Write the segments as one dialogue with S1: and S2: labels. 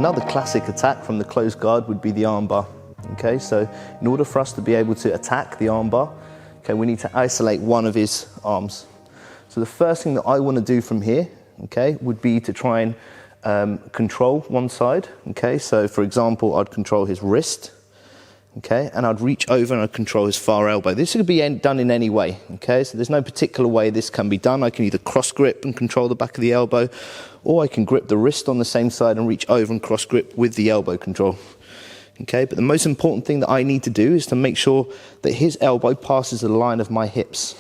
S1: Another classic attack from the closed guard would be the armbar. Okay, so in order for us to be able to attack the armbar, okay, we need to isolate one of his arms. So the first thing that I want to do from here, okay, would be to try and control one side. Okay, so for example, I'd control his wrist. Okay, and I'd reach over and I'd control his far elbow. This could be done in any way, okay? So there's no particular way this can be done. I can either cross grip and control the back of the elbow, or I can grip the wrist on the same side and reach over and cross grip with the elbow control. Okay, but the most important thing that I need to do is to make sure that his elbow passes the line of my hips.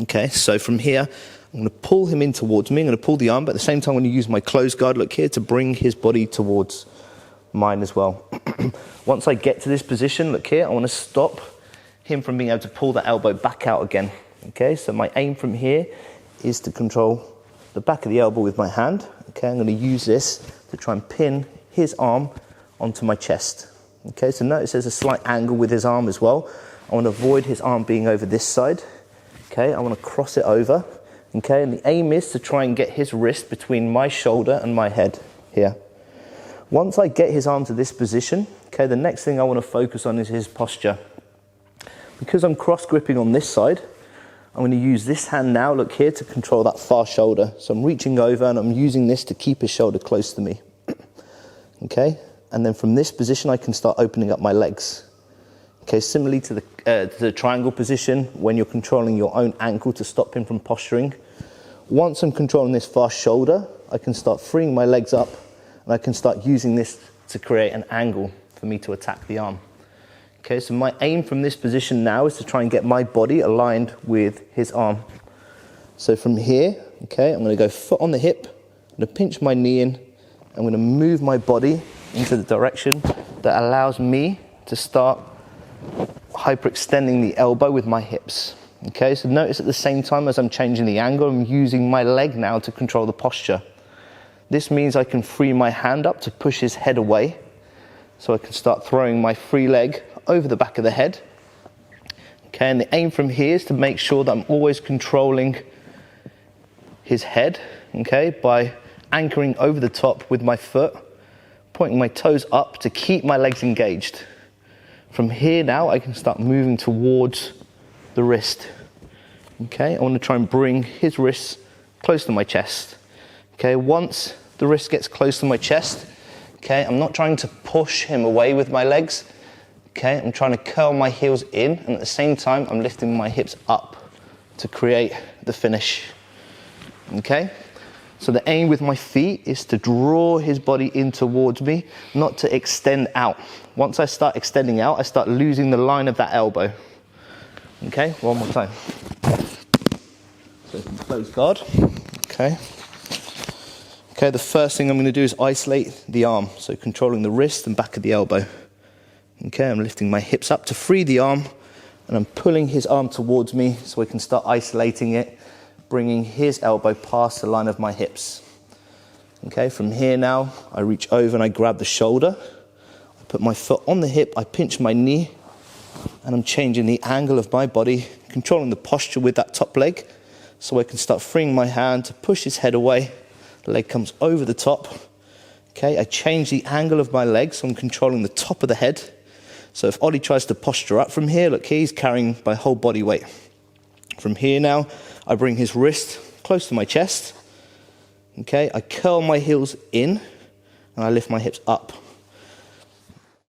S1: Okay, so from here, I'm going to pull him in towards me. I'm going to pull the arm, but at the same time, I'm going to use my closed guard, look here, to bring his body towards mine as well. Once I get to this position, look here, I want to stop him from being able to pull the elbow back out again. Okay, so my aim from here is to control the back of the elbow with my hand. Okay, I'm going to use this to try and pin his arm onto my chest. Okay, so notice there's a slight angle with his arm as well. I want to avoid his arm being over this side. Okay, I want to cross it over. Okay, and the aim is to try and get his wrist between my shoulder and my head here. Once I get his arm to this position, okay, the next thing I want to focus on is his posture. Because I'm cross gripping on this side, I'm going to use this hand now, look here, to control that far shoulder. So I'm reaching over and I'm using this to keep his shoulder close to me. Okay, and then from this position I can start opening up my legs. Okay, similarly to the triangle position, when you're controlling your own ankle to stop him from posturing. Once I'm controlling this far shoulder, I can start freeing my legs up, and I can start using this to create an angle for me to attack the arm. Okay, so my aim from this position now is to try and get my body aligned with his arm. So from here, okay, I'm going to go foot on the hip, I'm going to pinch my knee in, I'm going to move my body into the direction that allows me to start hyperextending the elbow with my hips. Okay, so notice at the same time as I'm changing the angle, I'm using my leg now to control the posture. This means I can free my hand up to push his head away, so I can start throwing my free leg over the back of the head. Okay, and the aim from here is to make sure that I'm always controlling his head, okay, by anchoring over the top with my foot, pointing my toes up to keep my legs engaged. From here now, I can start moving towards the wrist. Okay, I want to try and bring his wrists close to my chest. Okay, once the wrist gets close to my chest, okay, I'm not trying to push him away with my legs. Okay, I'm trying to curl my heels in, and at the same time, I'm lifting my hips up to create the finish. Okay, so the aim with my feet is to draw his body in towards me, not to extend out. Once I start extending out, I start losing the line of that elbow. Okay, one more time. So close guard. Okay. Okay, the first thing I'm going to do is isolate the arm, so controlling the wrist and back of the elbow. Okay, I'm lifting my hips up to free the arm, and I'm pulling his arm towards me so I can start isolating it, bringing his elbow past the line of my hips. Okay, from here now, I reach over and I grab the shoulder. I put my foot on the hip, I pinch my knee, and I'm changing the angle of my body, controlling the posture with that top leg, so I can start freeing my hand to push his head away. The leg comes over the top. Okay, I change the angle of my leg, so I'm controlling the top of the head. So if Ollie tries to posture up from here, look, he's carrying my whole body weight. From here now, I bring his wrist close to my chest. Okay, I curl my heels in, and I lift my hips up.